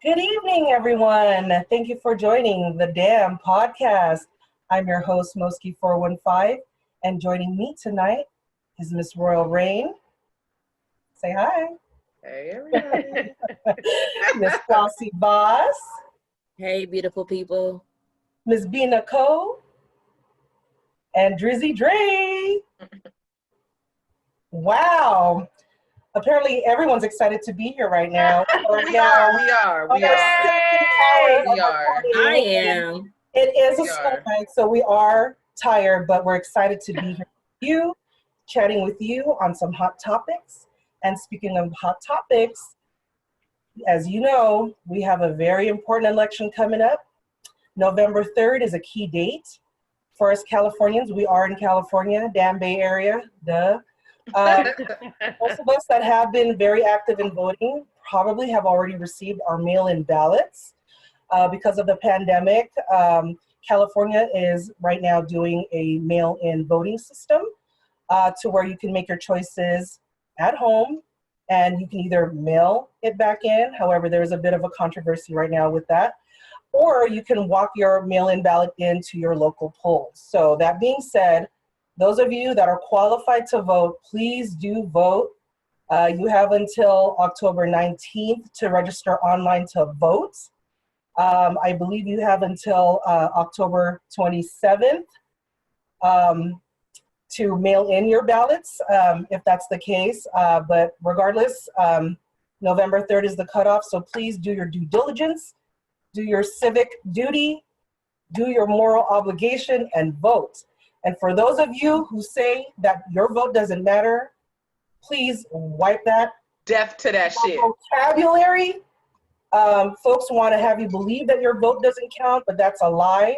Good evening, everyone. Thank you for joining the DAMMN podcast. I'm your host, Moski415, and joining me tonight is Miss Royal Rain. Say hi. Hey, everybody. Miss Flossie Boss, Hey, beautiful people. Miss Bina Cole, and Drizzy Dre. Wow. Apparently, everyone's excited to be here right now. We are. On our second hour of recording. I am. It is a We school are. night, so we are tired, but we're excited to be here with you, chatting with you on some hot topics. And speaking of hot topics, as you know, we have a very important election coming up. November 3rd is a key date for us Californians. We are in California, damn Bay Area, duh. Most of us that have been very active in voting probably have already received our mail-in ballots. Because of the pandemic, California is right now doing a mail-in voting system to where you can make your choices at home and you can either mail it back in. However, there's a bit of a controversy right now with that. Or you can walk your mail-in ballot into your local polls. So that being said, those of you that are qualified to vote, please do vote. You have until October 19th to register online to vote. I believe you have until October 27th to mail in your ballots, if that's the case. But regardless, November 3rd is the cutoff, so please do your due diligence, do your civic duty, do your moral obligation, and vote. And for those of you who say that your vote doesn't matter, please wipe that. Deaf to that shit. Vocabulary. Folks want to have you believe that your vote doesn't count, but that's a lie.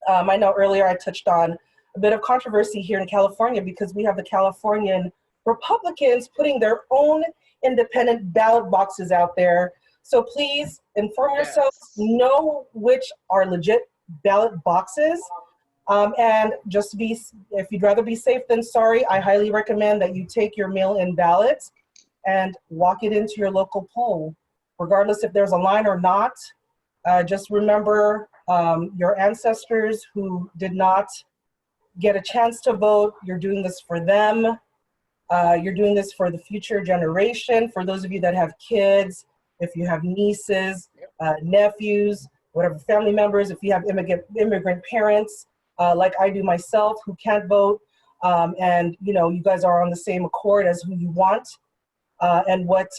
I know earlier I touched on a bit of controversy here in California because we have the Californian Republicans putting their own independent ballot boxes out there. So please inform yourselves, know which are legit ballot boxes. And just to be, if you'd rather be safe than sorry, I highly recommend that you take your mail-in ballots and walk it into your local poll. Regardless if there's a line or not, just remember your ancestors who did not get a chance to vote. You're doing this for them. You're doing this for the future generation. For those of you that have kids, if you have nieces, nephews, whatever family members, if you have immigrant parents, like I do myself, who can't vote, and you guys are on the same accord as who you want. And what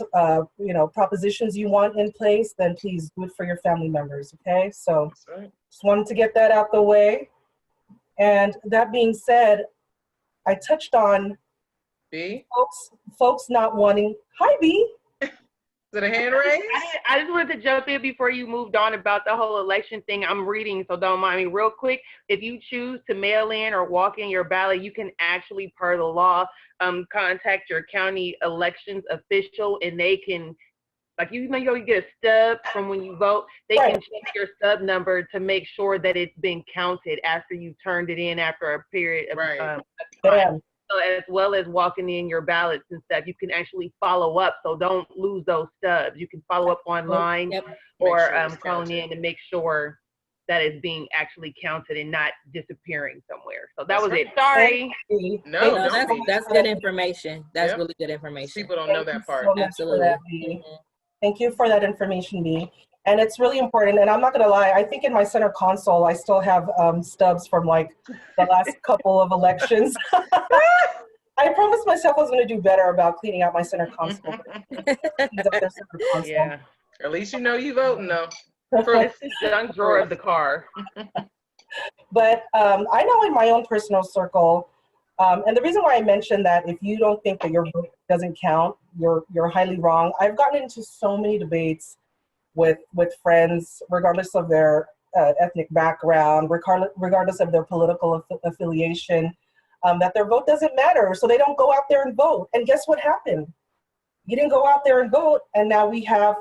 propositions you want in place, then please do it for your family members, okay? So just wanted to get that out the way. And that being said, I touched on B? folks not wanting, hi B. Is it a hand raise? I just wanted to jump in before you moved on about the whole election thing. I'm reading, so don't mind me. Real quick, if you choose to mail in or walk in your ballot, you can actually, per the law, contact your county elections official, and they can, like, you get a stub from when you vote. They can check your stub number to make sure that it's been counted after you turned it in after a period of time. So as well as walking in your ballots and stuff, you can actually follow up. So don't lose those stubs. You can follow up online or calling in to make sure that it's being actually counted and not disappearing somewhere. So that was it. Sorry. No, that's good information. That's really good information. People don't know that part. Absolutely. Thank you for that information, B. And it's really important. And I'm not going to lie, I think in my center console, I still have stubs from like the last couple of elections. I promised myself I was going to do better about cleaning out my center console. Yeah. At least you know you voting though. It's the junk drawer of the car. But I know in my own personal circle, and the reason why I mentioned that if you don't think that your vote doesn't count, you're highly wrong. I've gotten into so many debates with friends, regardless of their ethnic background, regardless of their political affiliation, that their vote doesn't matter, so they don't go out there and vote. And guess what happened? You didn't go out there and vote, and now we have,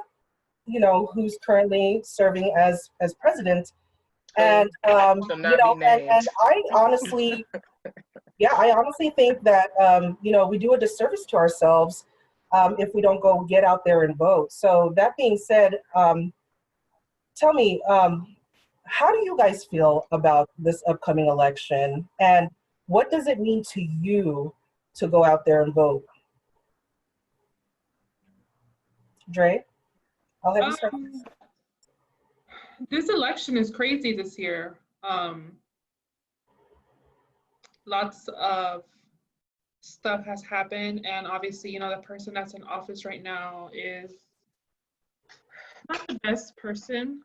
who's currently serving as president. And and I honestly, I honestly think that we do a disservice to ourselves if we don't go get out there and vote. So that being said, tell me, how do you guys feel about this upcoming election, and what does it mean to you to go out there and vote? Dre, I'll have you start. This election is crazy this year. Lots of stuff has happened, and obviously, you know, the person that's in office right now is not the best person.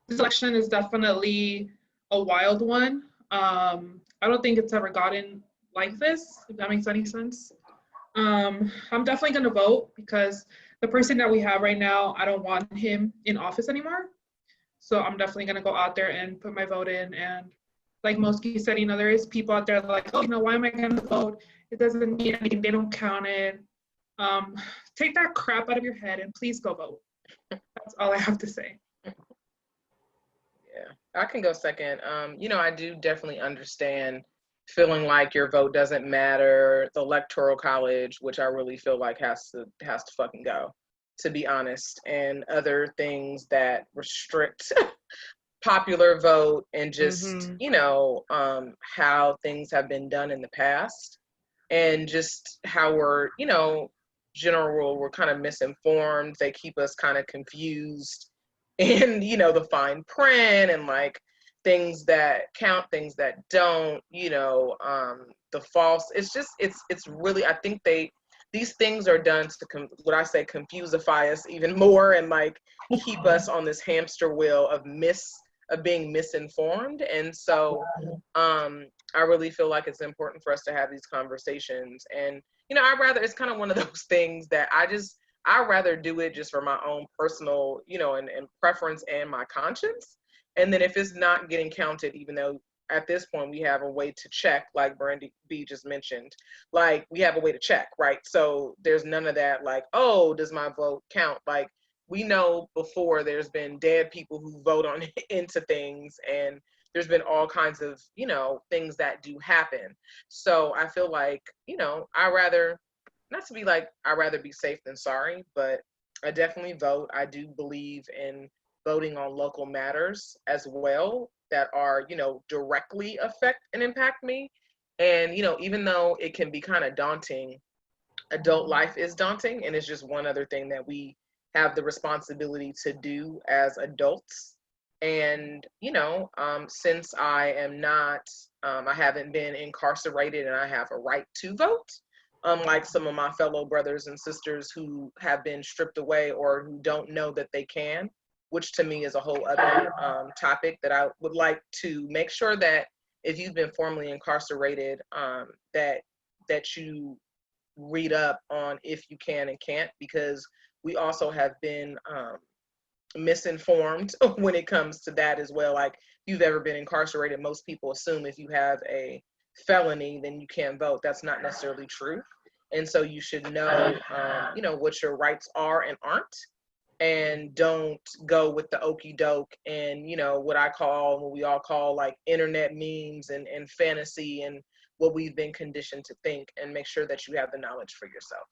This election is definitely a wild one. I don't think it's ever gotten like this, if that makes any sense. I'm definitely gonna vote because the person that we have right now, I don't want him in office anymore. So I'm definitely gonna go out there and put my vote in. And like Moski said, you know, there is people out there like, oh, you know, why am I gonna vote? It doesn't mean anything, they don't count it. Take that crap out of your head and please go vote. That's all I have to say. Yeah, I can go second. You know, I do definitely understand feeling like your vote doesn't matter. The electoral college, which I really feel like has to fucking go, to be honest, and other things that restrict popular vote and just, you know, how things have been done in the past, and just how we're, you know, we're kind of misinformed. They keep us kind of confused, and, you know, the fine print and like things that count, things that don't, you know, the false. It's just, it's really, I think these things are done to, what I say, confusify us even more, and like keep us on this hamster wheel of being misinformed. And so I really feel like it's important for us to have these conversations. And, you know, it's kind of one of those things that I'd rather do it just for my own personal, you know, and preference and my conscience. And then if it's not getting counted, even though at this point we have a way to check, like Brandy B just mentioned, like we have a way to check, right? So there's none of that like, oh, does my vote count? Like, we know before there's been dead people who vote on into things, and there's been all kinds of, you know, things that do happen. So I feel like, you know, I'd rather be safe than sorry, but I definitely vote. I do believe in voting on local matters as well that are, you know, directly affect and impact me. And, you know, even though it can be kind of daunting, adult life is daunting, and it's just one other thing that we have the responsibility to do as adults. And, you know, since I am not, I haven't been incarcerated and I have a right to vote, unlike some of my fellow brothers and sisters who have been stripped away or who don't know that they can, which to me is a whole other topic that I would like to make sure that if you've been formerly incarcerated, that you read up on if you can and can't, because we also have been misinformed when it comes to that as well. Like, if you've ever been incarcerated, most people assume if you have a felony, then you can't vote. That's not necessarily true. And so you should know, you know, what your rights are and aren't, and don't go with the okey doke and, you know, what we all call like internet memes and fantasy and what we've been conditioned to think, and make sure that you have the knowledge for yourself.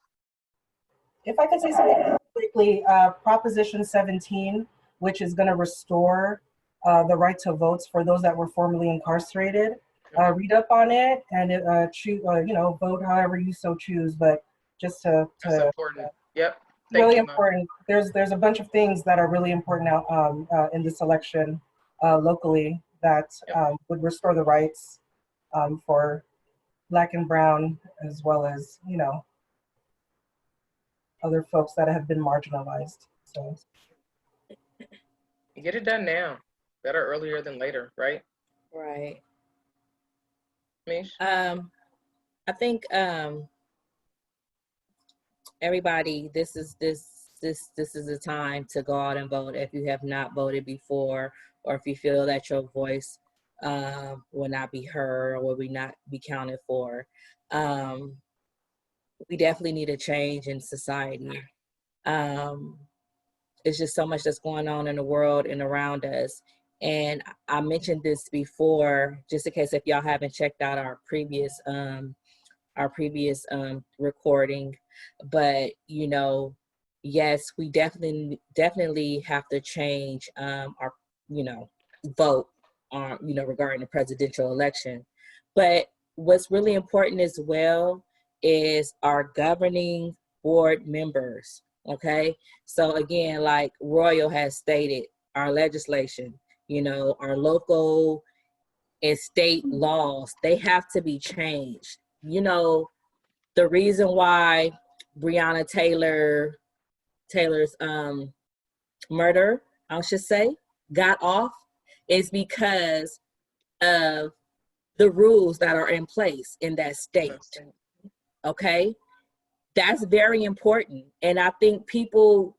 If I could say something quickly, Proposition 17, which is going to restore the right to votes for those that were formerly incarcerated. Read up on it and choose, you know, vote however you so choose. But just to That's important. Yep. Really important. There's a bunch of things that are really important now in this election locally that would restore the rights for Black and Brown, as well as, you know, other folks that have been marginalized. So get it done now. Better earlier than later, right? Right. Mish? I think everybody, this is the time to go out and vote if you have not voted before, or if you feel that your voice will not be heard or will not be counted for. We definitely need a change in society. It's just so much that's going on in the world and around us, And I mentioned this before, just in case if y'all haven't checked out our previous recording, but you know, yes, we definitely have to change our, you know, vote on, you know, regarding the presidential election. But what's really important as well is our governing board members. Okay, so again, like Royal has stated, our legislation, you know, our local and state laws, they have to be changed. You know, the reason why Breonna Taylor's murder, I should say, got off is because of the rules that are in place in that state. Okay, that's very important, and I think people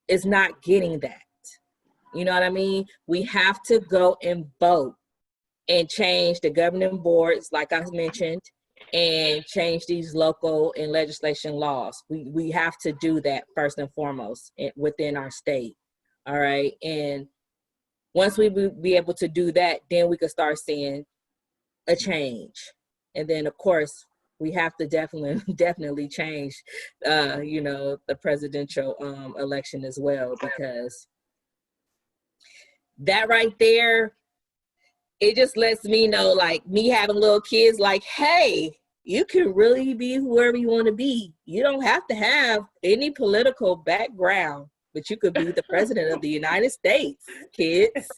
is not getting that. You know what I mean? We have to go and vote and change the governing boards, like I mentioned, and change these local and legislation laws. We have to do that first and foremost within our state. All right. And once we be able to do that, then we could start seeing a change. And then of course, we have to definitely change, you know, the presidential election as well, because that right there, it just lets me know, like me having little kids, like, hey, you can really be whoever you want to be. You don't have to have any political background, but you could be the president of the United States, kids.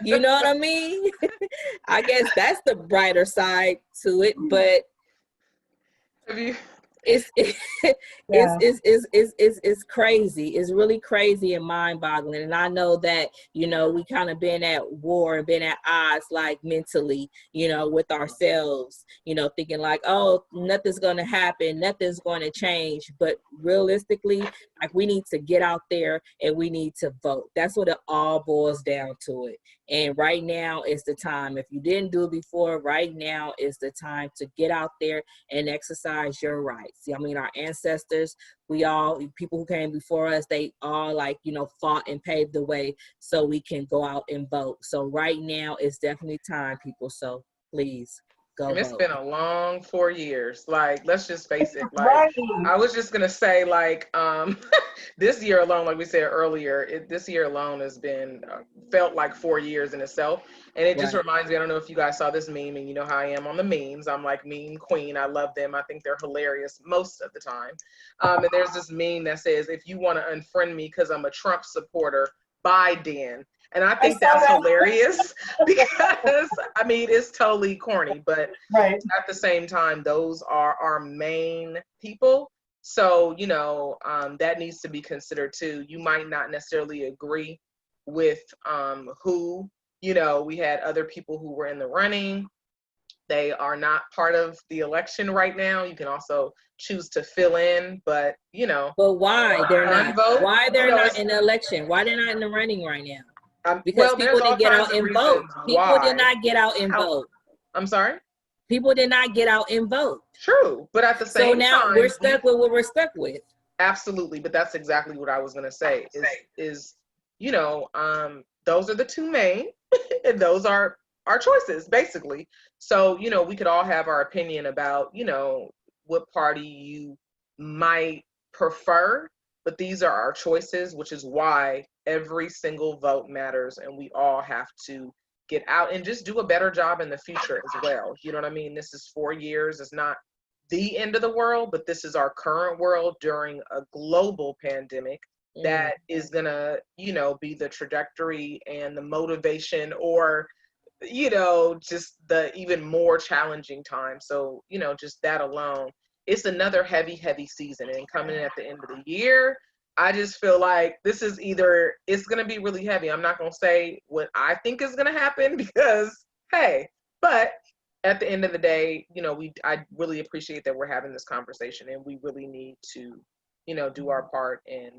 You know what I mean? I guess that's the brighter side to it, but it's crazy. It's really crazy and mind-boggling. And I know that, you know, we kind of been at war and been at odds, like mentally, you know, with ourselves, you know, thinking like, oh, nothing's going to happen, nothing's going to change. But realistically, like, we need to get out there and we need to vote. That's what it all boils down to it. And right now is the time. If you didn't do it before, right now is the time to get out there and exercise your rights. I mean, our ancestors, people who came before us, they all, like, you know, fought and paved the way so we can go out and vote. So right now is definitely time, people. So please go vote. It's been a long 4 years. Like, let's just face it. Like, Right. I was just gonna say, like, this year alone, like we said earlier, this year alone has been felt like 4 years in itself. And it just reminds me, I don't know if you guys saw this meme, and you know how I am on the memes. I'm like meme queen. I love them. I think they're hilarious most of the time. And there's this meme that says, if you want to unfriend me because I'm a Trump supporter, Biden. And I think that's hilarious because, I mean, it's totally corny, but at the same time, those are our main people. So, you know, that needs to be considered too. You might not necessarily agree with who, you know, we had other people who were in the running. They are not part of the election right now. You can also choose to fill in, but, you know. But why they're not? Unvote? Why they're not in the election? Why they're not in the running right now? Well, Because people didn't get out and vote. People did not get out and vote. I'm sorry? People did not get out and vote. True, but at the same time. So now we're stuck with what we're stuck with. Absolutely, but that's exactly what I was going to say is, you know, those are the two main, and those are our choices, basically. So, you know, we could all have our opinion about, you know, what party you might prefer, but these are our choices, which is why every single vote matters, and we all have to get out and just do a better job in the future as well. You know what I mean? This is 4 years. It's not the end of the world, but this is our current world during a global pandemic that is gonna, you know, be the trajectory and the motivation, or, you know, just the even more challenging time. So, you know, just that alone, it's another heavy season. And coming in at the end of the year, I just feel like this is either, it's going to be really heavy. I'm not going to say what I think is going to happen because, hey, but at the end of the day, you know, I really appreciate that we're having this conversation, and we really need to, you know, do our part and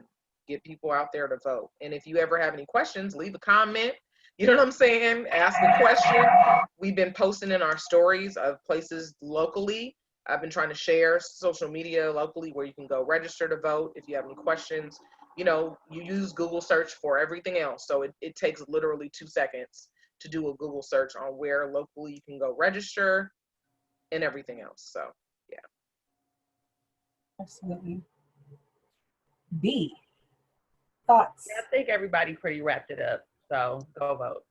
get people out there to vote. And if you ever have any questions, leave a comment. You know what I'm saying? Ask a question. We've been posting in our stories of places locally. I've been trying to share social media locally where you can go register to vote. If you have any questions, you know, you use Google search for everything else. So it takes literally 2 seconds to do a Google search on where locally you can go register and everything else. So, yeah. Absolutely. B, thoughts? I think everybody pretty wrapped it up. So go vote.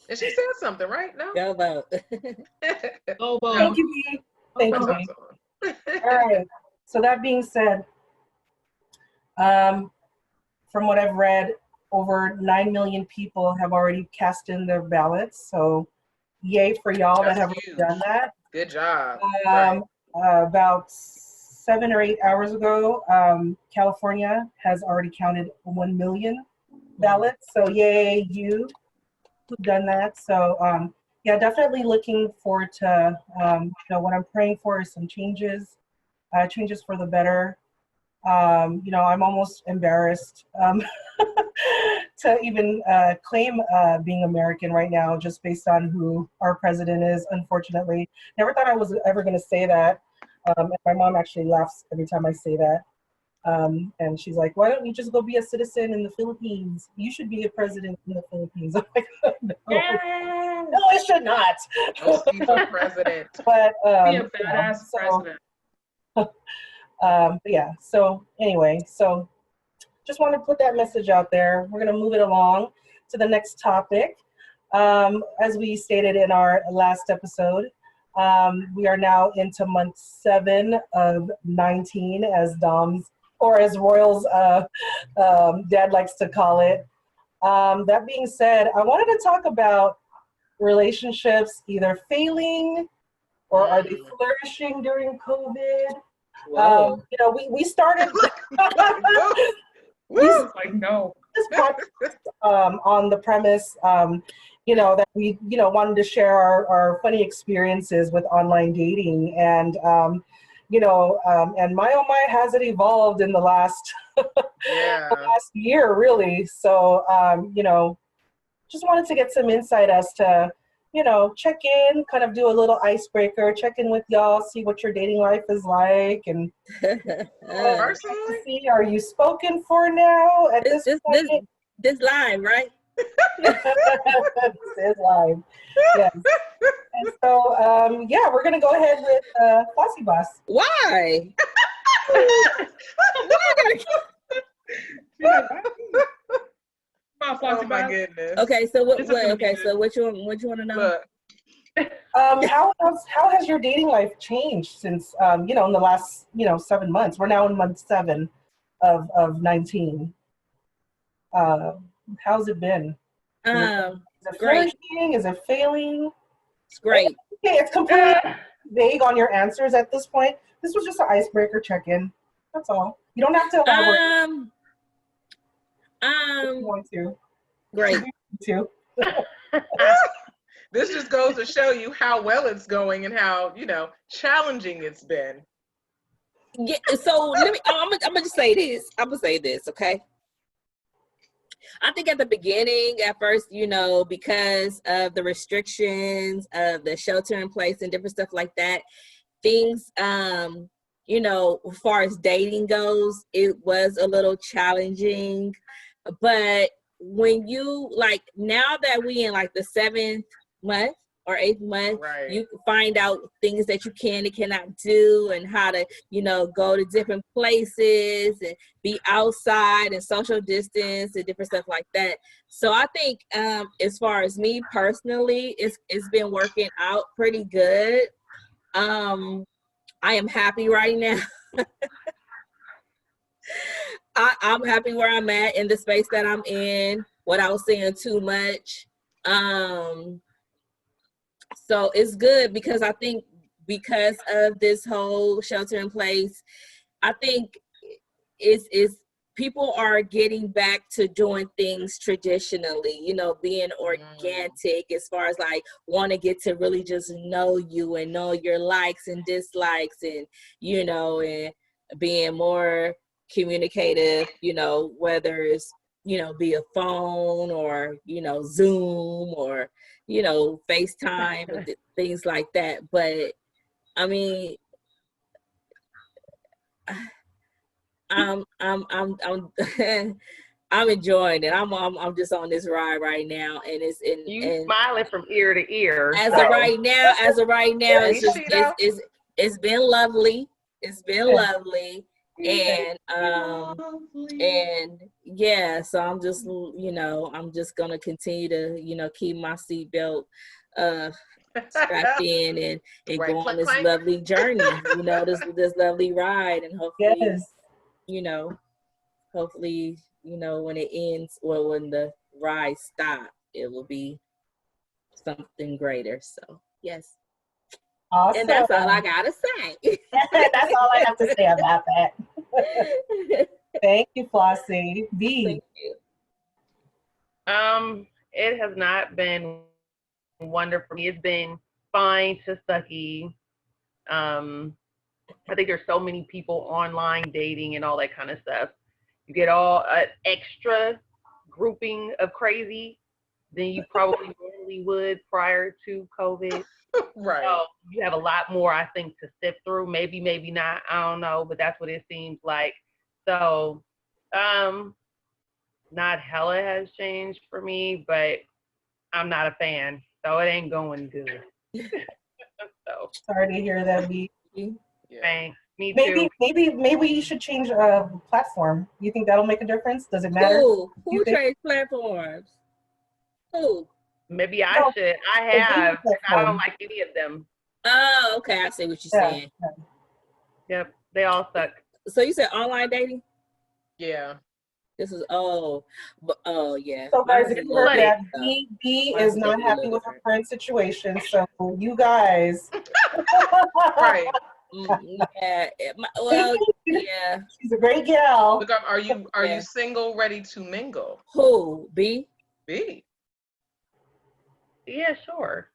And she said something, right? No? Go vote. Go vote. Thank you, B. Thank you, B. All right. So that being said, from what I've read, over 9 million people have already cast in their ballots. So yay for y'all that That's have huge. done that. Good job. Right. About 7 or 8 hours ago, California has already counted 1 million ballots. So yay, you who've done that. So yeah, definitely looking forward to, you know, what I'm praying for is some changes, changes for the better. You know, I'm almost embarrassed to even claim being American right now, just based on who our president is, unfortunately. Never thought I was ever going to say that. And my mom actually laughs every time I say that. And she's like, why don't you just go be a citizen in the Philippines? You should be a president in the Philippines. I'm like, no, Yes. no, I should not. Go see for president. But, Be a badass president. But yeah, so anyway, so just want to put that message out there. We're going to move it along to the next topic. As we stated in our last episode, we are now into month 7 of 19, as Dom's, or as Royal's dad likes to call it. That being said, I wanted to talk about relationships either failing or are they flourishing during COVID? Whoa. You know, we started Woo! Like, no. this podcast on the premise, you know, that we, you know, wanted to share our funny experiences with online dating, and you know, and my oh my, has it evolved in the last Yeah. the last year, really. So you know, just wanted to get some insight as to, you know, check in, kind of do a little icebreaker, check in with y'all, see what your dating life is like, and Personally, see, are you spoken for now at this point? This live, right? This is live. Yes. And so, yeah, we're gonna go ahead with Flossy Boss. Why? oh my goodness. Okay, so what? This is gonna be Okay, good. so what you want to know? Look, How has your dating life changed since you know, in the last, you know, 7 months? We're now in month 7 of 19. How's it been? Is it Great. flourishing? Is it failing? It's great. Okay, it's completely vague on your answers at this point. This was just an icebreaker check-in. That's all. You don't have to elaborate if you want to. Great. To. this just goes to show you how well it's going and how, you know, challenging it's been. Yeah, so let me. I'm gonna just say this. I'm gonna say this, okay? I think at the beginning, at first, you know, because of the restrictions of the shelter in place and different stuff like that, things, you know, as far as dating goes, it was a little challenging. But when you, like, now that we in like the 7th month or 8th month, Right. you find out things that you can and cannot do, and how to, you know, go to different places and be outside and social distance and different stuff like that. So I think as far as me personally, it's been working out pretty good. I am happy right now. I'm happy where I'm at in the space that I'm in without saying too much. So it's good because I think because of this whole shelter in place, I think it's people are getting back to doing things traditionally, you know, being organic as far as like want to get to really just know you and know your likes and dislikes, and, you know, and being more communicative, you know, whether it's, you know, via phone or, you know, Zoom or, you know, FaceTime and things like that. But I mean, I'm I'm enjoying it. I'm just on this ride right now, and You smiling from ear to ear. As of right now, it's just it's been lovely. It's been lovely, and and yeah. So I'm just I'm just gonna continue to keep my seatbelt strapped in and go on this lovely journey. This lovely ride, and hopefully hopefully when it ends or when the ride stops, it will be something greater. So yes. Awesome. And that's all I gotta say. That's all I have to say about that. Thank you, Flossie. B. Thank you. It has not been wonderful for me. It's been fine to sucky. I think there's so many people online dating and all that kind of stuff. You get all an extra grouping of crazy than you probably normally would prior to COVID. Right. So you have a lot more, I think, to sift through. Maybe not. I don't know, but that's what it seems like. So, not hella has changed for me, but I'm not a fan, so it ain't going good. So sorry to hear that, B. Thanks. Me too. Maybe you should change platform. You think that'll make a difference? Does it matter? Who trades platforms? Who? Maybe I should. I have. I don't like any of them. Oh, okay. I see what you're saying. Yep, they all suck. So you said online dating? Yeah. This is yeah. So guys, if you heard that, B is not happy with her current situation. So you guys, right? Yeah. Well, yeah. She's a great gal. Look, are you single, ready to mingle? Who? B? B. Yeah, sure.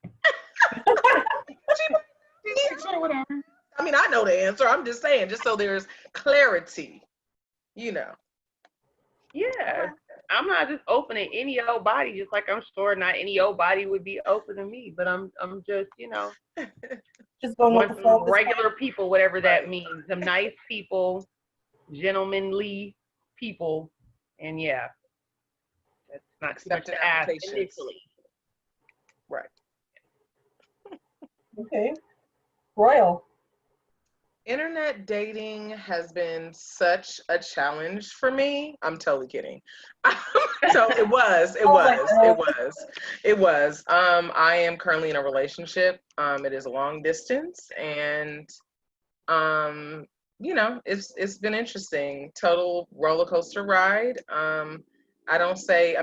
Sure, whatever. I mean, I know the answer. I'm just saying, just so there's clarity, Yeah, I'm not just opening any old body, just like I'm sure not any old body would be open to me. But I'm just just going with the flow. Regular people, whatever that means. Some nice people, gentlemanly people, and yeah, that's not too much to ask initially. Right. Okay. Royal. Internet dating has been such a challenge for me. I'm totally kidding. So it was. I am currently in a relationship. It is a long distance, and it's been interesting. Total roller coaster ride. I don't say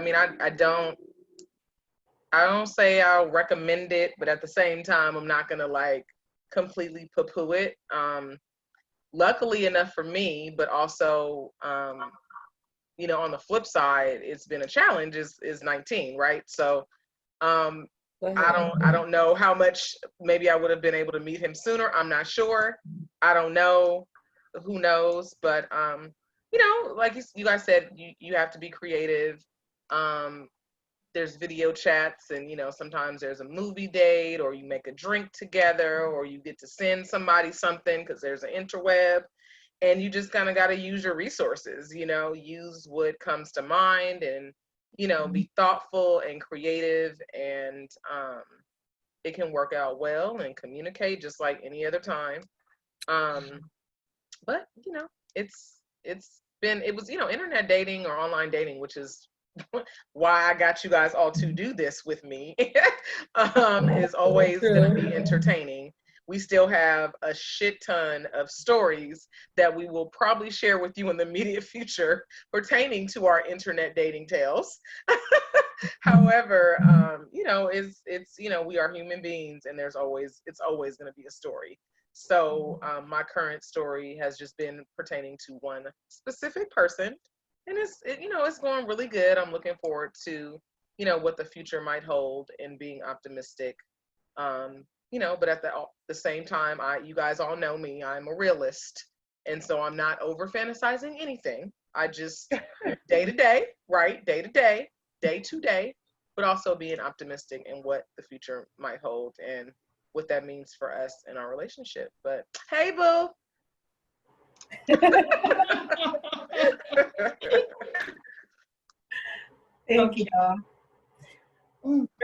I'll recommend it, but at the same time, I'm not gonna completely poo-poo it. Luckily enough for me, but also, on the flip side, it's been a challenge is 19, right? So, I don't know how much, maybe I would have been able to meet him sooner. I'm not sure. I don't know. Who knows? But, like you guys said, you have to be creative. There's video chats, and sometimes there's a movie date, or you make a drink together, or you get to send somebody something because there's an interweb, and you just kind of got to use your resources, use what comes to mind, and be thoughtful and creative, and it can work out well, and communicate just like any other time. But it was internet dating or online dating, which is why I got you guys all to do this with me, is always going to be entertaining. We still have a shit ton of stories that we will probably share with you in the immediate future pertaining to our internet dating tales. However, we are human beings, and it's always going to be a story. So my current story has just been pertaining to one specific person. And it's going really good. I'm looking forward to, what the future might hold, and being optimistic. But at the same time, you guys all know me. I'm a realist, and so I'm not over fantasizing anything. I just day to day, right? Day to day, day to day, but also being optimistic in what the future might hold and what that means for us in our relationship. But hey, boo. Thank you.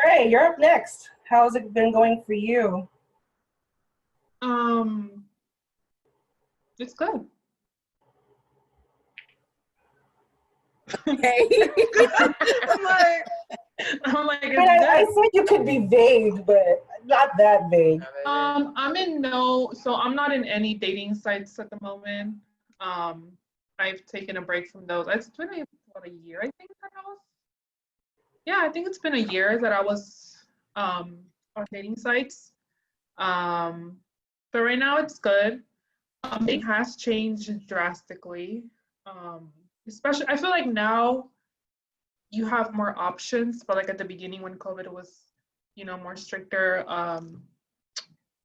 Ray, you're up next. How's it been going for you? It's good. Okay. I'm like, I mean, I think you could be vague, but not that vague. I'm I'm not in any dating sites at the moment. I've taken a break from those. It's been about a year, I think that I was. Yeah, I think it's been a year that I was on dating sites. But right now it's good. It has changed drastically. Especially, I feel like now you have more options, but like at the beginning when COVID was, more stricter,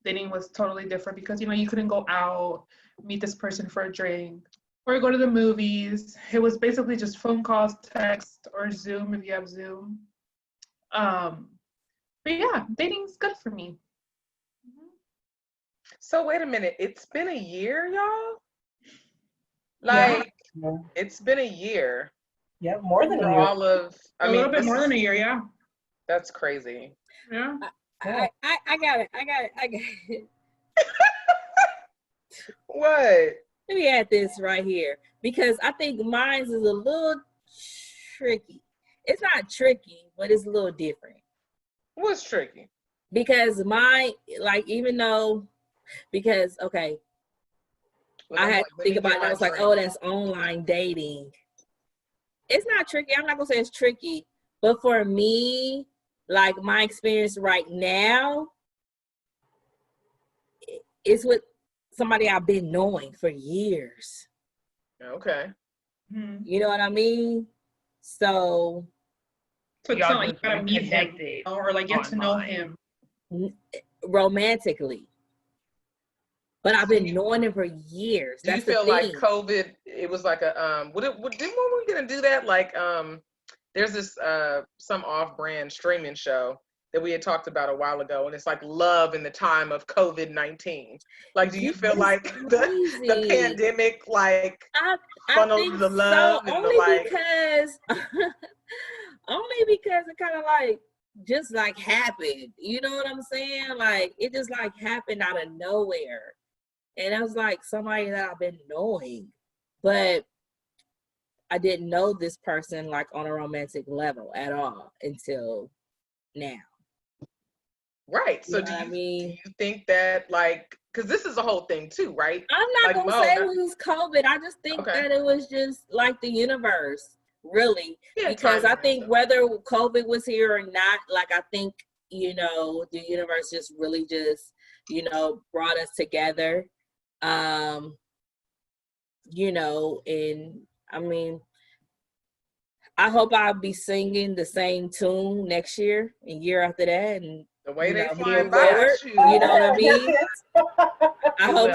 dating was totally different because, you couldn't go out, meet this person for a drink, or go to the movies. It was basically just phone calls, text, or Zoom if you have Zoom. But yeah, dating's good for me. So wait a minute, it's been a year, y'all? Like, Yeah. it's been a year. Yeah, more than For a year. all of, A little bit more than a year, yeah. That's crazy. Yeah. I got it. What? Let me add this right here because I think mine is a little tricky. It's not tricky, but it's a little different. What's tricky? Because mine, like, even though, because, okay, Look, I I'm had like, to let think me about get it. I my was like, drink. oh, that's online dating. It's not tricky. I'm not going to say it's tricky. But for me, like, my experience right now is with somebody I've been knowing for years. Okay. Mm-hmm. You know what I mean? So it's Y'all not like you just gotta meet him connected or like get to know online. him. romantically. But I've been knowing him for years. Do you That's the feel thing. like COVID, it was like a, didn't we gonna do that? Like, there's this, some off-brand streaming show that we had talked about a while ago, and it's like love in the time of COVID-19. Like, do you feel like the pandemic, like, I funneled think the love so, and the like? Only because it kind of like just like happened. You know what I'm saying? Like it just like happened out of nowhere. And I was like somebody that I've been knowing, but I didn't know this person like on a romantic level at all until now. Right. So do you think that, like, because this is a whole thing too, right? I'm not like, gonna say it was COVID. I just think that it was just like the universe, really. Yeah, because I think whether COVID was here or not, like I think, the universe just really just, brought us together. And I mean, I hope I'll be singing the same tune next year and year after that, and the way they moving flying by forward. you. You know what I mean? I hope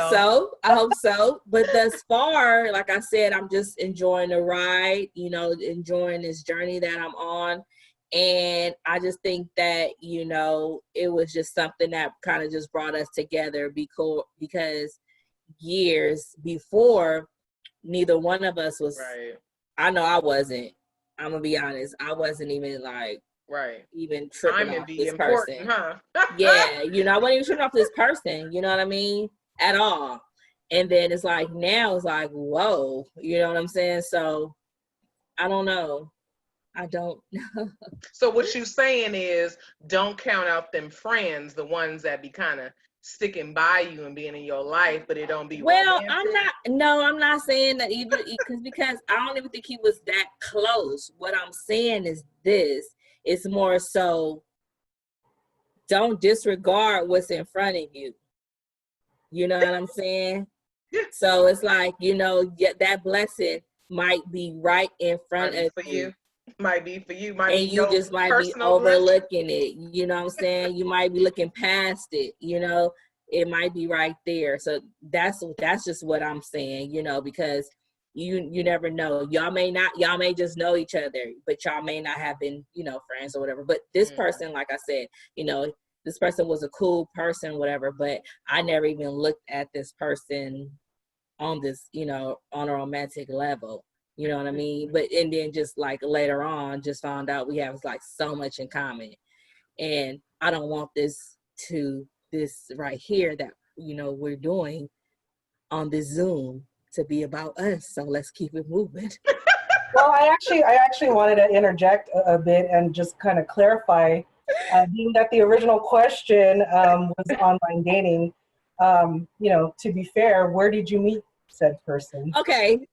so. But thus far, like I said, I'm just enjoying the ride. Enjoying this journey that I'm on, and I just think that it was just something that kind of just brought us together because years before, neither one of us was. Right. I know I wasn't. I'm gonna be honest. I wasn't even like even tripping off this person. Huh? Yeah, I wasn't even tripping off this person. You know what I mean? At all. And then it's like now it's like whoa. You know what I'm saying? So I don't know. I don't know. So what you saying is don't count out them friends, the ones that be kind of sticking by you and being in your life, but it don't be romantic. I'm not saying that either because I don't even think he was that close. What I'm saying is this. It's more so don't disregard what's in front of you. You know what I'm saying? Yeah. So it's like, that blessing might be right in front of you. Might be for you. And you just might be overlooking it. You know what I'm saying? You might be looking past it. It might be right there. So that's just what I'm saying, because you never know. Y'all may just know each other, but y'all may not have been, friends or whatever. But this person, like I said, this person was a cool person, whatever, but I never even looked at this person on this, you know, on a romantic level. You know what I mean? But and then just like later on, just found out we have like so much in common. And I don't want this right here that, you know, we're doing on this Zoom to be about us. So let's keep it moving. Well, I actually wanted to interject a bit and just kind of clarify, being that the original question was online dating. You know, to be fair, where did you meet said person? Okay.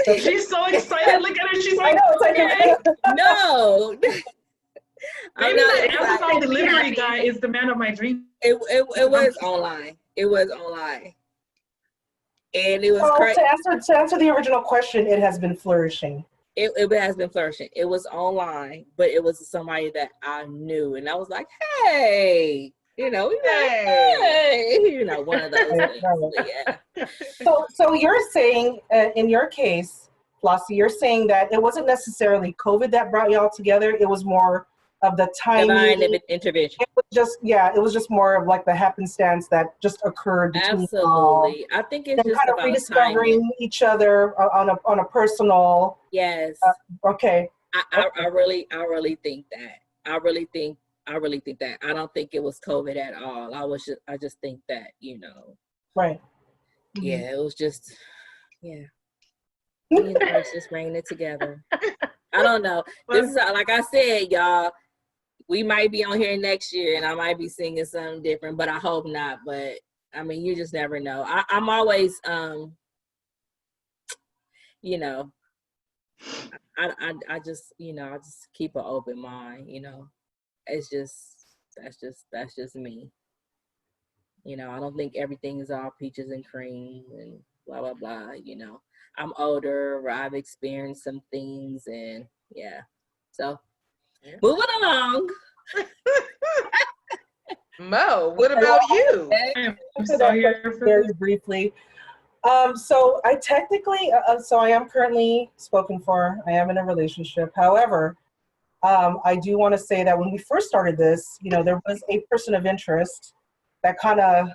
She's so excited. Look at her. She's I like, know, it's like, okay. No. Maybe the Amazon delivery guy is the man of my dreams. It was online. It was online. And it was crazy. To answer the original question, it has been flourishing. It has been flourishing. It was online, but it was somebody that I knew. And I was like, hey, you know, hey, you know, one of those things. Yeah. So you're saying, in your case, Flossie, you're saying that it wasn't necessarily COVID that brought y'all together. It was more of the timing. Divine intervention. It was just more of like the happenstance that just occurred between Absolutely. I think it's just kind of about rediscovering timing. each other on a personal. Yes. Okay. I really think that. I really think that. I don't think it was COVID at all. I just think that, you know. Right. Yeah, it was just, yeah. The universe just bringing it together. I don't know. This is, like I said, y'all, we might be on here next year and I might be singing something different, but I hope not. But I mean, you just never know. I'm always, you know, I just, you know, I just keep an open mind, you know. It's just, that's just me. You know, I don't think everything is all peaches and cream and blah, blah, blah, you know. I'm older, I've experienced some things, and yeah. So, moving along. Mo, what about you? I'm so here for very briefly. So I technically, so I am currently spoken for. I am in a relationship. However, I do want to say that when we first started this, you know, there was a person of interest that kind of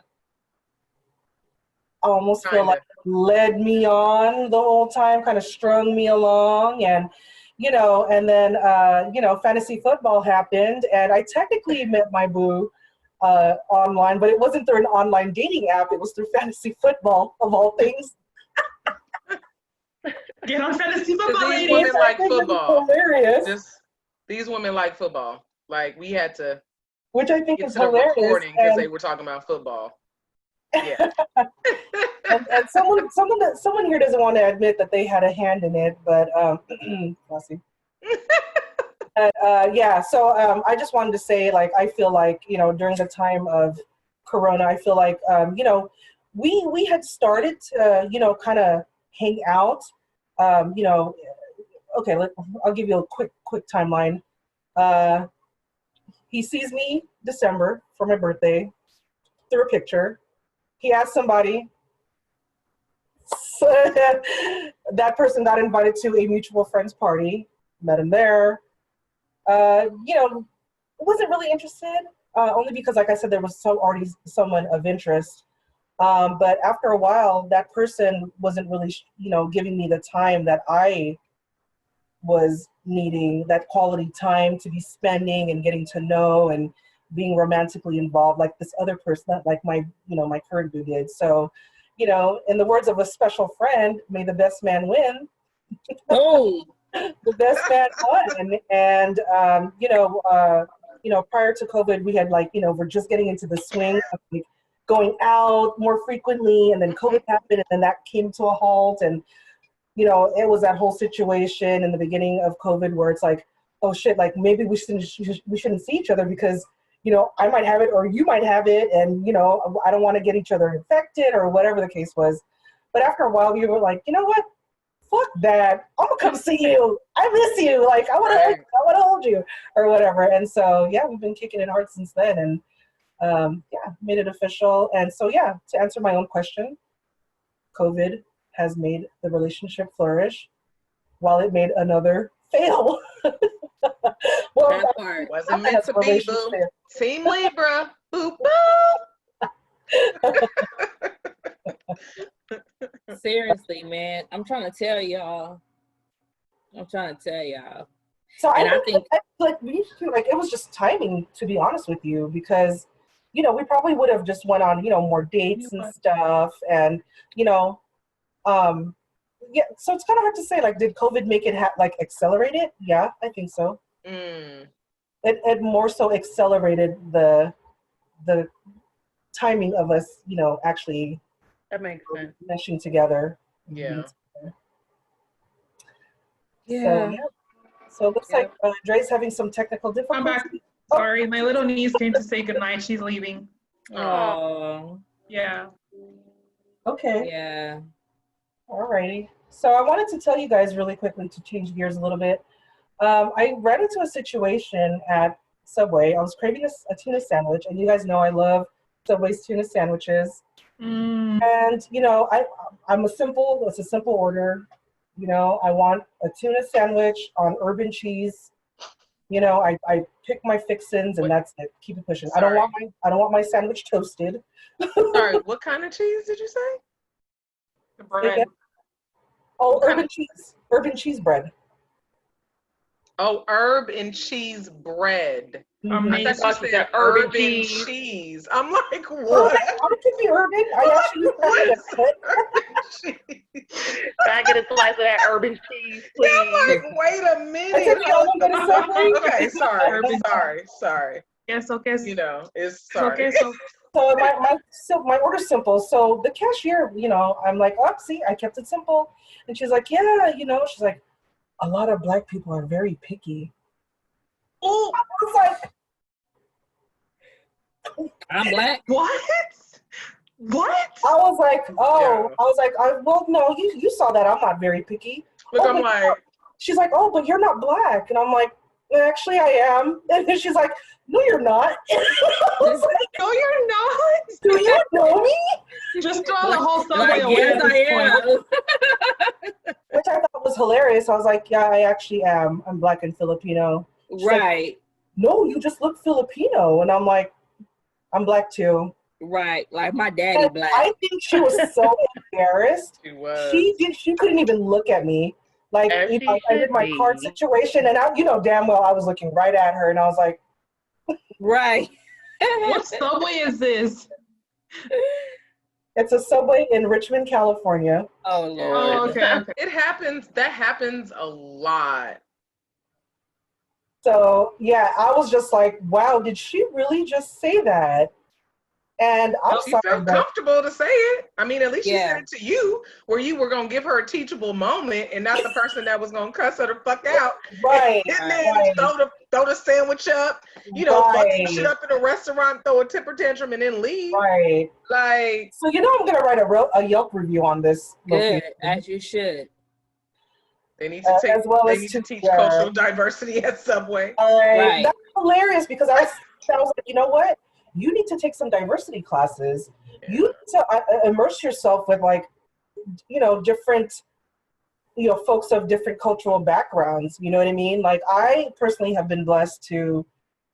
almost feel like led me on the whole time, kind of strung me along, and you know, and then you know, fantasy football happened, and I technically met my boo online, but it wasn't through an online dating app. It was through fantasy football, of all things. Get on fantasy football, These ladies. women like football. Hilarious. These women like football. Like we had to, which I think get is to the hilarious recording because they were talking about football. Yeah. and someone here doesn't want to admit that they had a hand in it, but Flossie. Yeah, so I just wanted to say, like, I feel like, you know, during the time of Corona, I feel like, you know, we had started to, you know, kind of hang out, you know, okay, I'll give you a quick timeline. He sees me December for my birthday through a picture. He asked somebody. So that person got invited to a mutual friend's party. Met him there. You know, wasn't really interested, only because, like I said, there was already someone of interest. But after a while, that person wasn't really, you know, giving me the time that I was needing, that quality time to be spending and getting to know and being romantically involved like this other person, like my, you know, my current boo did. So, you know, in the words of a special friend, may the best man win. Oh. The best man won. And you know, prior to COVID, we had, like, you know, we're just getting into the swing of, like, going out more frequently, and then COVID happened, and then that came to a halt. And you know, it was that whole situation in the beginning of COVID where it's like, oh shit, like maybe we shouldn't see each other because, you know, I might have it or you might have it, and you know, I don't want to get each other infected or whatever the case was. But after a while, we were like, you know what? Fuck that. I'm gonna come see you. I miss you. Like I want to hold you or whatever. And so yeah, we've been kicking it hard since then, and yeah, made it official. And so yeah, to answer my own question, COVID has made the relationship flourish, while it made another fail. Well, That part wasn't meant to be, boo. Team Libra, boo boo. seriously, man. I'm trying to tell y'all. So And I think like we like it was just timing, to be honest with you, because we probably would have just went on more dates and stuff, and yeah. So it's kind of hard to say. Like, did COVID make it like accelerate it? Yeah, I think so. It more so accelerated the timing of us, actually That makes sense. meshing together. Yeah. So So it looks like Dre's having some technical I'm back. difficulties. Sorry, my little niece came to say goodnight. She's leaving. Oh. Yeah. Okay. Yeah. Alrighty. So I wanted to tell you guys really quickly, to change gears a little bit. I ran into a situation at Subway. I was craving a tuna sandwich, and you guys know I love Subway's tuna sandwiches. And it's a simple order. I want a tuna sandwich on urban cheese. I pick my fixins, and that's it. Keep it pushing. Sorry. I don't want my sandwich toasted. Sorry, what kind of cheese did you say? The bread. Oh, urban cheese bread. Oh, herb and cheese bread. Amazing. I thought you said urban cheese. I'm like, what? I could be urban. I actually Can I get a slice of that urban cheese, please? Yeah, I'm like, wait a minute. Okay, sorry. Yes, okay. It's sorry. Okay, so my order's simple. So the cashier, I'm like, oh, see, I kept it simple. And she's like, yeah, she's like, a lot of Black people are very picky. Oh, I was like, I'm Black. What? I was like, well, no, you saw that. I'm not very picky. Look, I'm like, she's like, oh, but you're not Black. And I'm like, actually, I am. And then she's like, no, you're not. I was like, no, you're not. Do you know me? just throw the whole Subway away yes, at this I point. am. Which I thought was hilarious. I was like, yeah, I actually am. I'm Black and Filipino. She's Right. like, no, you just look Filipino. And I'm like, I'm Black too. Right. Like my daddy And Black. I think she was so embarrassed. She was. She couldn't even look at me. Like, As she I did should my be. card situation, and damn well I was looking right at her, and I was like, Right. What Subway is this? it's a Subway in Richmond, California. Oh Lord. Oh, okay. It happens. That happens a lot. So yeah, I was just like, wow, did she really just say that? And I'm She sorry, felt but comfortable to say it. I mean, at least she Yeah. said it to you, where you were gonna give her a teachable moment, and not the person that was gonna cuss her the fuck out, right, and then right, throw the sandwich up, fuck some shit up in a restaurant, throw a temper tantrum, and then leave. right. Like, So I'm gonna write a Yelp review on this. Good, location. as you should. they need to As well as teach cultural diversity at Subway. Right. That's hilarious, because I was like, you know what? You need to take some diversity classes. Yeah. You need to immerse yourself with different, folks of different cultural backgrounds. You know what I mean? Like, I personally have been blessed to,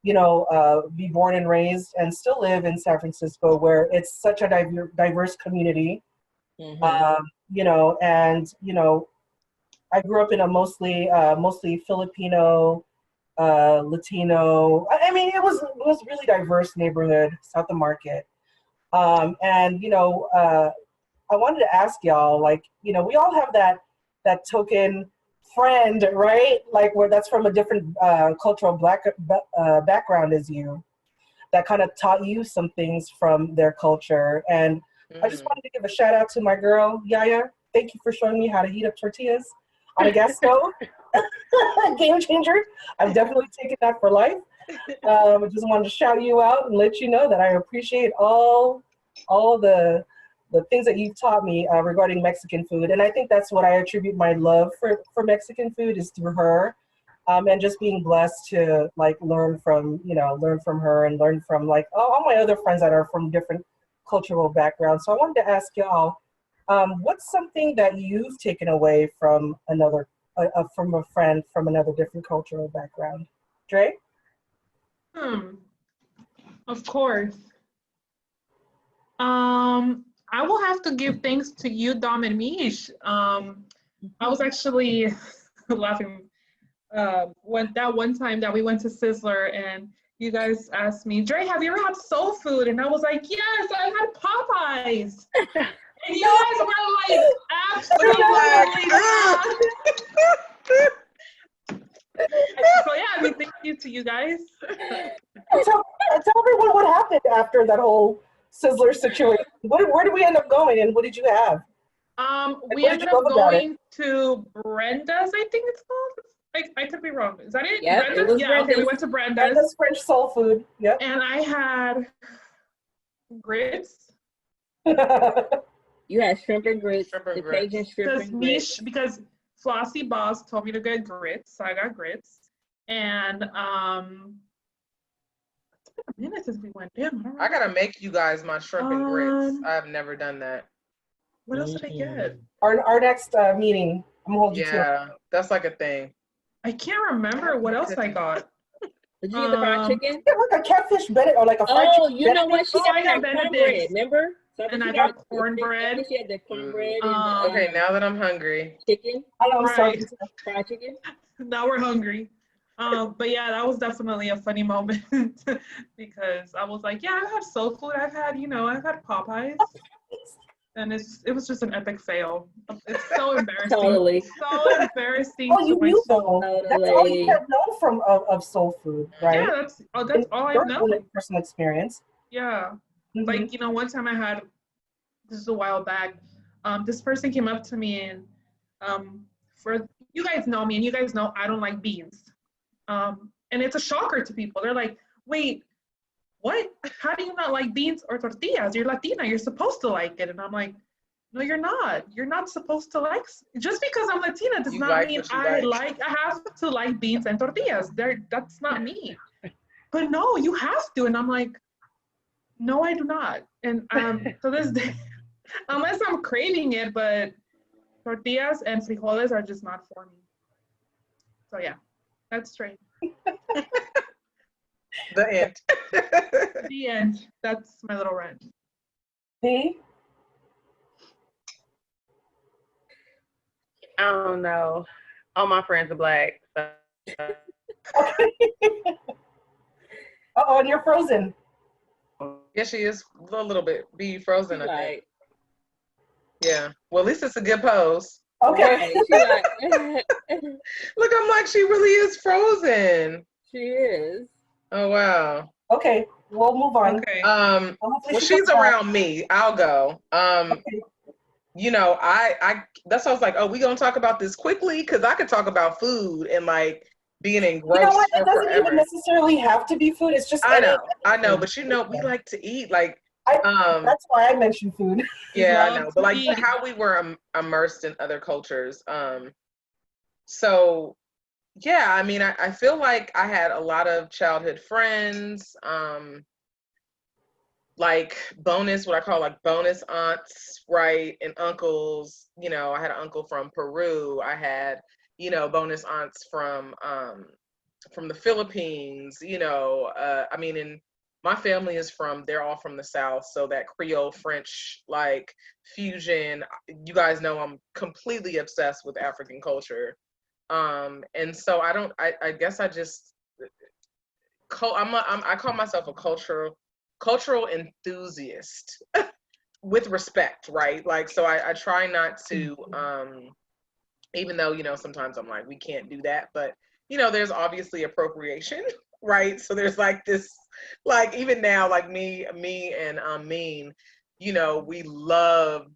be born and raised and still live in San Francisco, where it's such a diverse community. Mm-hmm. I grew up in a mostly Filipino, Latino. I mean, it was really diverse neighborhood, South of Market. I wanted to ask y'all, like, we all have that token friend, right? Like, where that's from a different cultural background as you, that kind of taught you some things from their culture. And I just wanted to give a shout out to my girl, Yaya. Thank you for showing me how to heat up tortillas on a gas stove. Game changer. I've definitely taken that for life. I just wanted to shout you out and let you know that I appreciate all the things that you've taught me regarding Mexican food. And I think that's what I attribute my love for Mexican food, is through her. And just being blessed to learn from her, and learn from all my other friends that are from different cultural backgrounds. So I wanted to ask y'all, what's something that you've taken away from from a friend from another different cultural background? Dre? Of course. I will have to give thanks to you, Dom and Mish. I was actually laughing when that one time that we went to Sizzler and you guys asked me, Dre, have you ever had soul food? And I was like, yes, I've had Popeyes. And you guys were like, absolutely not. So yeah, I mean, thank you to you guys. Tell everyone what happened after that whole Sizzler situation. Where did we end up going, and what did you have? We what did ended you up love about it? going to Brenda's, I think it's called. I could be wrong. Is that it? Yep, Brenda's? it was Yeah, okay, we Brenda's. went to Brenda's. Brenda's French soul food. Yep. And I had grits. You had shrimp and grits, Shrimp and the grits. Cajun shrimp and grits. Because Flossie Boss told me to get grits, so I got grits. And it's been a minute since we went. Damn, I don't I remember. gotta make you guys my shrimp and grits. I've never done that. What else did I get? Our next meeting, I'm gonna hold you to it. Yeah, that's like a thing. I can't remember what else I got. Did you get the fried chicken? Yeah, like a catfish Bennett or like a fried Oh, chicken you know what? She Oh, got I got that cornbread, Benedict's. remember? So And she I got cornbread. I think she had the cornbread Okay, and now that I'm hungry. chicken, I know, I'm sorry. Right. fried chicken. Now we're hungry. But yeah, that was definitely a funny moment because I was like, yeah, I've had soul food. I've had Popeyes. And it was just an epic fail. It's so embarrassing. Totally. So embarrassing. Oh, you to my knew soul. though. That's all you have known from of soul food, right? Yeah, that's all I've Your known. own personal experience. Yeah. Mhm. Like, one time I had, this is a while back, this person came up to me and for you guys know me and you guys know I don't like beans. And it's a shocker to people. They're like, wait, what? How do you not like beans or tortillas? You're Latina. You're supposed to like it. And I'm like, no, you're not. You're not supposed to like. Just because I'm Latina does You not like mean what you I like. I have to like beans and tortillas. That's not me. But no, you have to. And I'm like, no, I do not. And to this day, unless I'm craving it, but tortillas and frijoles are just not for me. So yeah, that's straight. The end. The end. That's my little rant. Me? I don't know. All my friends are black. So. Oh, and you're frozen. Yeah, she is a little bit. Be frozen, I think. Like, Yeah. Well, at least it's a good pose. Okay. right. She like, Look, I'm like, she really is frozen. she is. Oh wow. Okay, we'll move on. Okay. Well, she's around me. I'll go. I that's why I was like, oh, we gonna talk about this quickly because I could talk about food and like being engrossed You know what? for It doesn't forever. even necessarily have to be food. It's just I know, but we like to eat. Like, that's why I mentioned food. yeah, I Love know, but like to eat. how we were immersed in other cultures. So yeah, I mean, I feel like I had a lot of childhood friends. Like what I call like bonus aunts, right? And uncles. I had an uncle from Peru. I had, bonus aunts from the Philippines, I mean, and my family they're all from the South. So that Creole French, like fusion, you guys know I'm completely obsessed with African culture. And so I guess I just, I call myself a cultural enthusiast with respect, right? Like, so I try not to, even though, sometimes I'm like, we can't do that, but there's obviously appropriation, right? So there's like this, like even now, like me and Mean, we love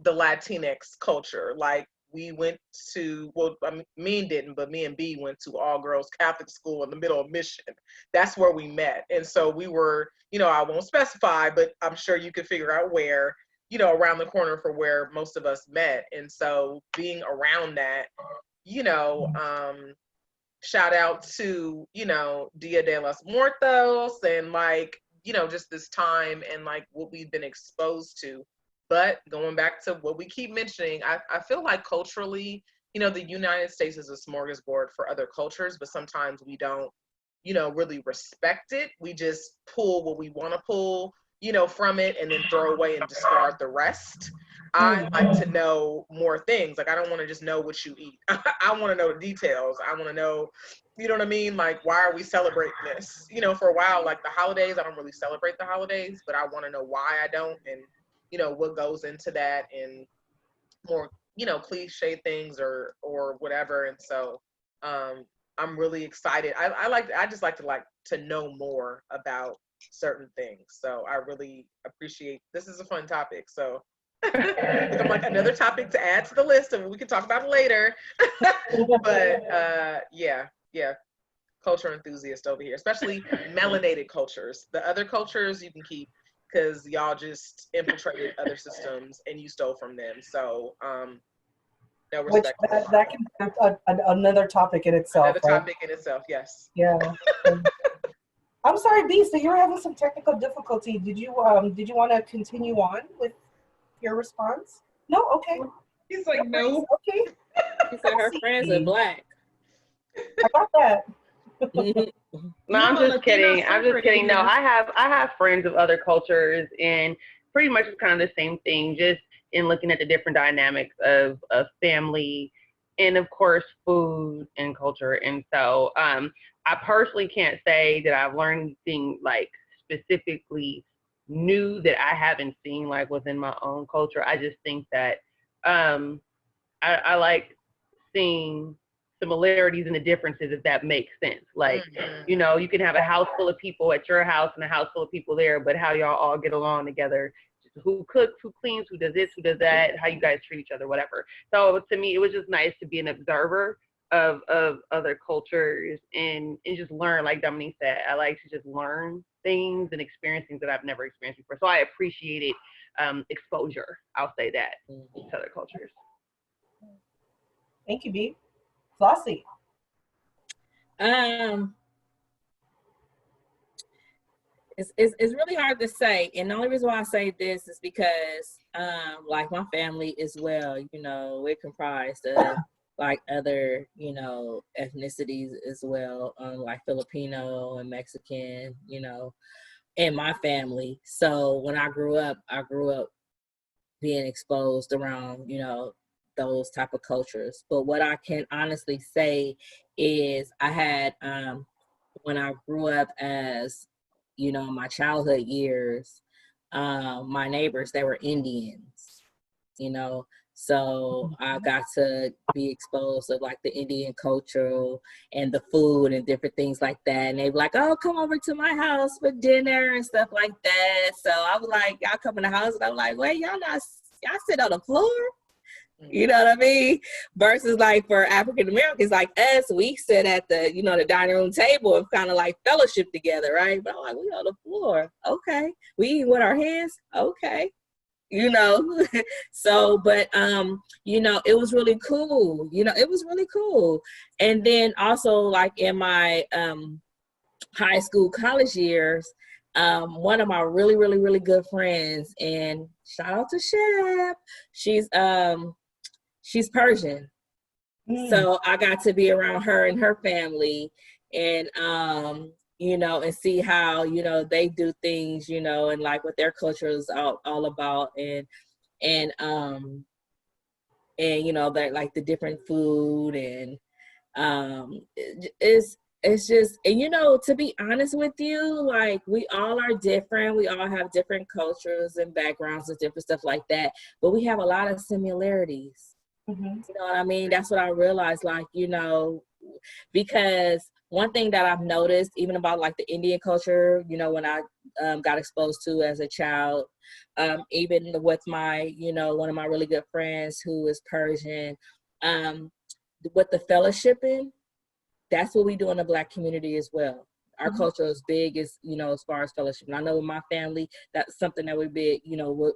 the Latinx culture. Like we went to, well, Mean didn't, but me and B went to all girls Catholic school in the middle of Mission. That's where we met. And so we were, I won't specify, but I'm sure you could figure out where, around the corner for where most of us met. And so being around that, shout out to, Dia de los Muertos and like, just this time and like what we've been exposed to. But going back to what we keep mentioning, I feel like culturally, the United States is a smorgasbord for other cultures, but sometimes we don't, really respect it. We just pull what we want to pull, from it and then throw away and discard the rest. I like to know more things. Like, I don't want to just know what you eat. I want to know the details. I want to know, you know what I mean? Like, why are we celebrating this? For a while, like the holidays, I don't really celebrate the holidays, but I want to know why I don't, and, what goes into that, and more, cliche things or whatever. And so, I'm really excited. I just like to know more about certain things. So I really appreciate, this is a fun topic. So I'm like, another topic to add to the list, and we can talk about it later. But yeah, culture enthusiast over here, especially melanated cultures. The other cultures you can keep, because y'all just infiltrated other systems and you stole from them. So no respect. Which that can be another topic in itself. Another topic in itself, yes. Yeah. I'm sorry, B, so you were having some technical difficulty. Did you want to continue on with your response? No? Okay. He's like, no. Okay. She said her friends are Black. I got that. No, I'm just kidding. I'm just kidding. No, I have friends of other cultures, and pretty much it's kind of the same thing, just in looking at the different dynamics of family and, of course, food and culture. And so I personally can't say that I've learned anything like specifically new that I haven't seen like within my own culture. I just think that I like seeing similarities and the differences, if that makes sense. Like, you can have a house full of people at your house and a house full of people there, but how y'all all get along together, who cooks, who cleans, who does this, who does that, how you guys treat each other, whatever. So to me, it was just nice to be an observer of other cultures and just learn. Like Dominique said, I like to just learn things and experience things that I've never experienced before. So I appreciated exposure, I'll say that, to other cultures. Thank you, B. Flossie. It's really hard to say, and the only reason why I say this is because like my family as well, we're comprised of like other ethnicities as well, like Filipino and Mexican, in my family. So when I grew up being exposed around those type of cultures. But what I can honestly say is I had when I grew up as my childhood years, my neighbors, they were Indians, so I got to be exposed to like the Indian culture and the food and different things like that. And they were like, oh, come over to my house for dinner and stuff like that. So I was like, y'all come in the house, and I'm like, wait, y'all sit on the floor? You know what I mean? Versus like for African Americans like us, we sit at the, the dining room table and kind of like fellowship together, right? But I'm like, we on the floor. Okay. We eat with our hands. Okay. So, but, it was really cool. It was really cool. And then also like in my high school, college years, one of my really, really, really good friends, and shout out to Shep, she's Persian. So I got to be around her and her family and, and see how, they do things, and like what their culture is all about and they're like the different food and it's just, and to be honest with you, like we all are different. We all have different cultures and backgrounds and different stuff like that, but we have a lot of similarities. You know what I mean? That's what I realized, like, because one thing that I've noticed, even about like the Indian culture, when I got exposed to as a child, even with my, one of my really good friends who is Persian, with the fellowshipping, that's what we do in the Black community as well. Our culture is big as, as far as fellowship. And I know in my family, that's something that we're big,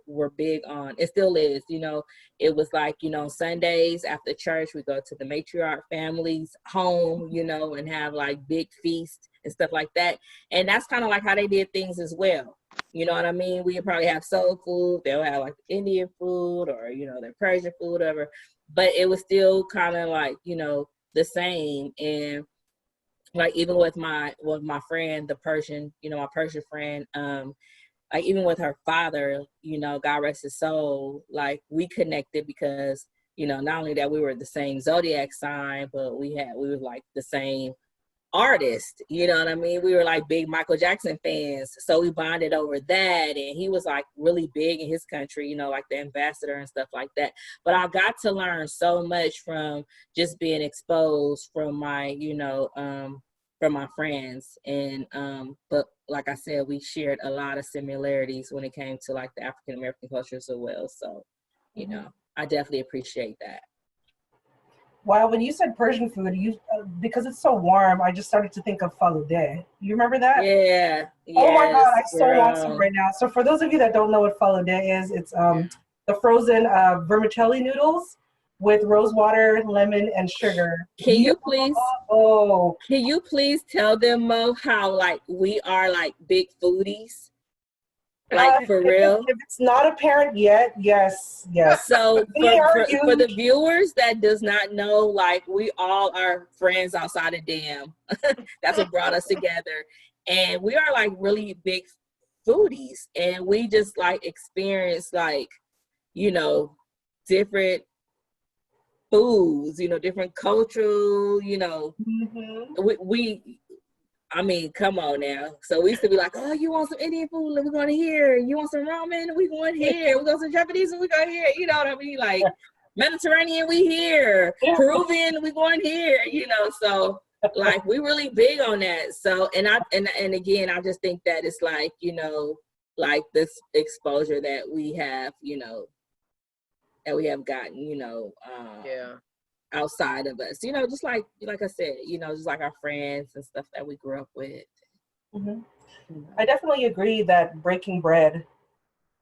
we're big on. It still is, it was like, Sundays after church, we go to the matriarch family's home, and have like big feast and stuff like that. And that's kind of like how they did things as well. You know what I mean? We probably have soul food. They'll have like Indian food or, their Persian food, whatever. But it was still kind of like, the same. And like even with my friend, the Persian, my Persian friend, like even with her father, you know, God rest his soul, like we connected because, you know, not only that we were the same zodiac sign, but we were like the same artist, you know what I mean? We were like big Michael Jackson fans. So we bonded over that. And he was like really big in his country, you know, like the ambassador and stuff like that. But I got to learn so much from just being exposed from my, you know, from my friends. And but like I said, we shared a lot of similarities when it came to like the African American culture as well. So, you know, I definitely appreciate that. Wow, when you said Persian food, because it's so warm, I just started to think of falude. You remember that? Yeah. Oh my God, I so girl. want some right now. So for those of you that don't know what falude is, it's the frozen vermicelli noodles with rose water, lemon, and sugar. Can you please? Oh, Can you please tell them, Mo, how like we are like big foodies? Like for real? If it's not apparent yet, yes. So We are for the huge. viewers that does not know, like we all are friends outside of DAMMN. That's what brought us together. And we are like really big foodies. And we just like experience like, you know, different foods, you know, different cultural, you know, I mean, come on now. So we used to be like, oh, you want some Indian food? We're going here. You want some ramen? We going here. We want some Japanese and we go here. You know what I mean? Like Mediterranean, we here. Peruvian, we going here. You know, so like we really big on that. So and again, I just think that it's like, you know, like this exposure that we have, you know, that we have gotten, you know, outside of us, you know, just like I said, you know, just like our friends and stuff that we grew up with. I definitely agree that breaking bread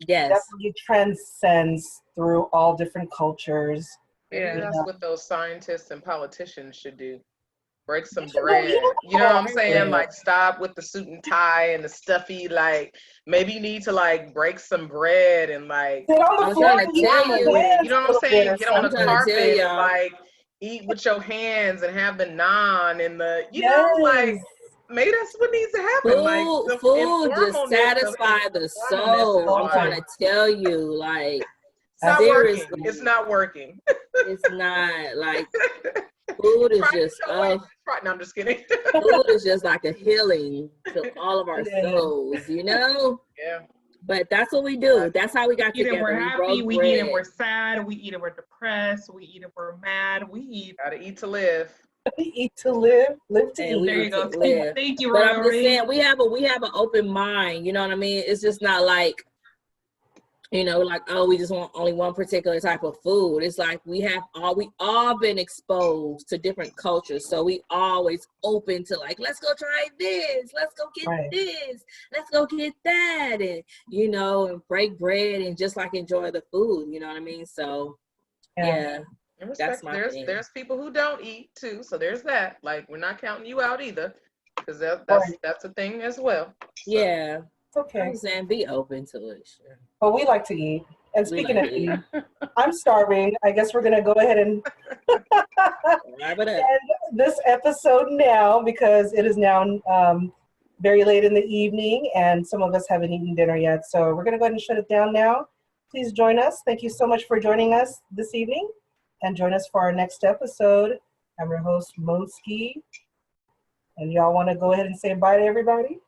definitely transcends through all different cultures. Maybe that's what those scientists and politicians should do. Break some bread. You know what I'm saying? Like stop with the suit and tie and the stuffy, like maybe you need to like break some bread and like get on the floor and you know what I'm saying? Get on the carpet and like eat with your hands and have the naan and the, you know, like maybe that's what needs to happen. Food just satisfy the soul. I'm trying to tell you, like it's not working. It's not working. It's not like food is just no, I'm just kidding. Food is just like a healing to all of our souls, you know? Yeah. But that's what we do. That's how we got together. We're happy, we eat it, we're sad, we eat it, we're depressed, we eat it, we're mad, we eat. Gotta eat to live. Eat to live, live to eat. There you go. Thank you, But I'm just saying, we have an open mind, you know what I mean? It's just not like, you know, like, oh, we just want only one particular type of food. It's like we all been exposed to different cultures. So we always open to like, let's go try this. Let's go get this. Let's go get that. And, you know, and break bread and just like enjoy the food. You know what I mean? So, yeah. That's my thing. There's people who don't eat too. So there's that. Like, we're not counting you out either. Because that's a thing as well. So. Yeah. Okay. I'm saying be open to it. Sure. But we like to eat. And speaking of eating, I'm starving. I guess we're going to go ahead and end this episode now because it is now very late in the evening and some of us haven't eaten dinner yet. So we're going to go ahead and shut it down now. Please join us. Thank you so much for joining us this evening and join us for our next episode. I'm your host, Moski. And y'all want to go ahead and say bye to everybody?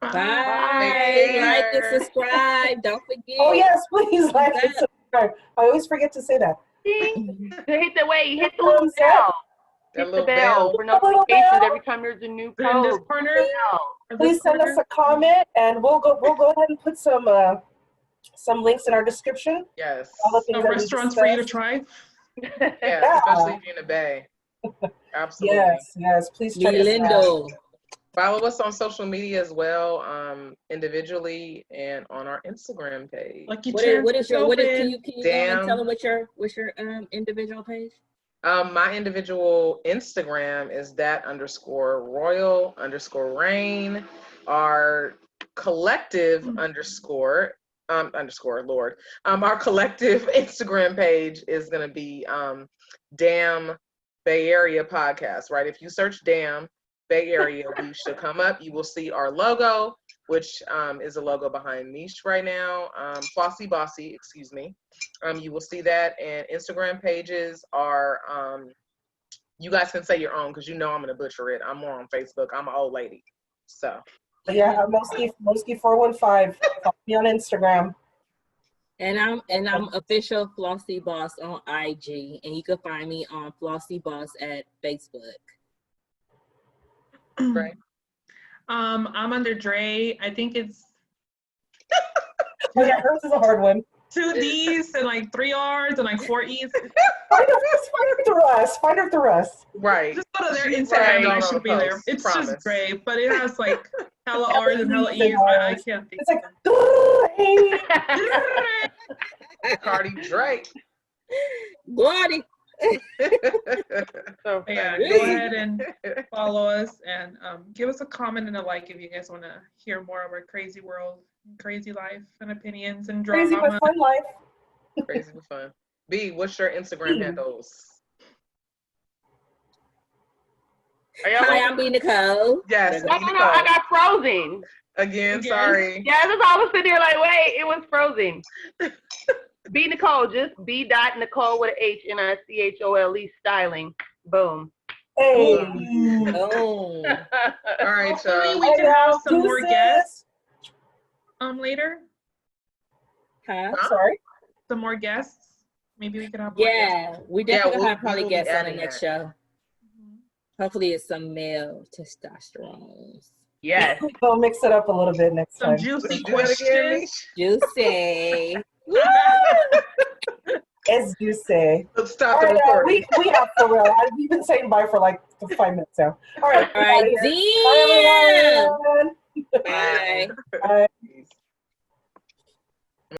Bye. Like and subscribe. Don't forget. Oh yes, please like and subscribe. I always forget to say that. Hit the little bell. Hit the bell for notifications every time there's a new post. Please send us a comment, and we'll go ahead and put some links in our description. Yes. All the things restaurants for you to try. Yeah, especially if you're in the Bay. Absolutely. Yes. Please check us out. Follow us on social media as well, individually and on our Instagram page. Can you tell them what's your individual page? My individual Instagram is _royal_rain. Our collective Lord. Our collective Instagram page is gonna be DAMMN Bay Area Podcast, right? If you search DAMMN Bay Area, we should come up. You will see our logo. which is the logo behind Niche right now. Flossy Bossy, excuse me. You will see that, and Instagram pages are, you guys can say your own because you know I'm gonna butcher it. I'm more on Facebook. I'm an old lady, so. Yeah, Moski 415. Follow me on Instagram. And I'm official Flossy Boss on IG, and you can find me on Flossy Boss at Facebook. Right. I'm under Dre. I think it's Oh yeah, hers is a hard one. 2 D's and like 3 R's and like 4 E's. Find her through us. Find her through us. Right. Just go to their She's Instagram and right I on should the be there. post, It's promise. just Dre, but it has like hella R's and hella E's. I can't think. It's like, hey. Cardi Drake. Gordy. So But yeah, funny. go ahead and follow us and give us a comment and a like if you guys want to hear more of our crazy world, crazy life, and opinions and drama. Crazy but fun life. Crazy but fun. B, what's your Instagram handles? Are y'all Hi, like, I'm B Nicole. Yes. no, I got frozen. Again, Again. sorry. Yeah, that's all I was sitting there like, wait, it was frozen. B Nicole, just B dot Nicole with an H Nichole styling. Boom. Hey. Oh. All right, Hopefully y'all. we can have some Deuces. more guests later. Huh? Huh? Sorry. Some more guests. Maybe we can have more guests. Yeah, we definitely we'll- have probably we will be guests on the adding next that. show. Hopefully it's some male testosterone. Yes. We'll mix it up a little bit next Some time. juicy Do that again, questions. Juicy. As you say. Let's stop All the right, recording. we have for real. We've been saying bye for like 5 minutes now. All right. All right, Bye, everyone. damn. Bye. Bye.